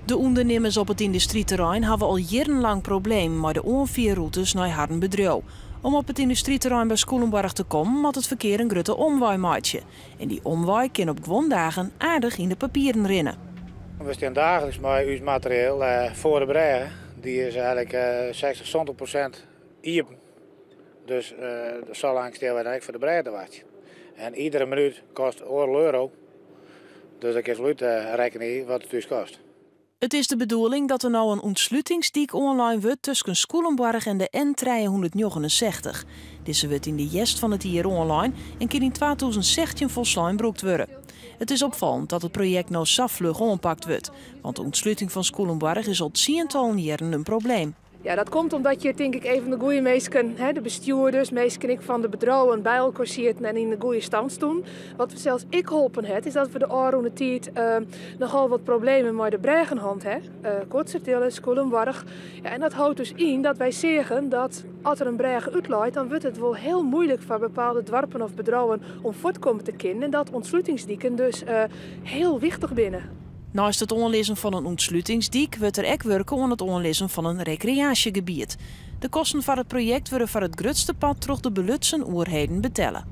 De ondernemers op het industrieterrein hebben al jarenlang problemen met de onvierroutes naar Hardenbedrijf. Om op het industrieterrein bij Sculemborg te komen, moet het verkeer een grote omwaai maken. En die omwaai kan op gewoon dagen aardig in de papieren rennen. We staan dagelijks met ons materiaal voor de bregen. Die is eigenlijk 60-70% hier. Dus zo lang staan we eigenlijk voor de bregen te wachten. En iedere minuut kost €1. Dus dat is luid rekenen wat het dus kost. Het is de bedoeling dat er nou een ontsluitingsdiek online wordt tussen Sculemborg en de N369. Deze wordt in de jest van het jaar online en kan in 2016 volslijn broekt worden. Het is opvallend dat het project nou zo vlug ompakt wordt, want de ontsluiting van Sculemborg is al tientallen jaren een probleem. Ja, dat komt omdat je denk ik even de goede mensen, de bestuurders, mensen van de bedrijven bij elkaar zitten en in de goede stand doen. Wat we zelfs ik geholpen heb, is dat we de aanroende tijd nogal wat problemen met de bregenhand hebben. Kortsertillen, Sculemborg. Ja, en dat houdt dus in dat wij zeggen dat als er een bregen uitloopt, dan wordt het wel heel moeilijk voor bepaalde dorpen of bedrijven om voortkomen te kunnen. En dat ontsluitingsdieken dus heel wichtig binnen. Naast het onlezen van een ontsluitingsdiek wordt er ook werken aan het onlezen van een recreatiegebied. De kosten van het project worden voor het grootste pad terug de belutsen oerheden betellen.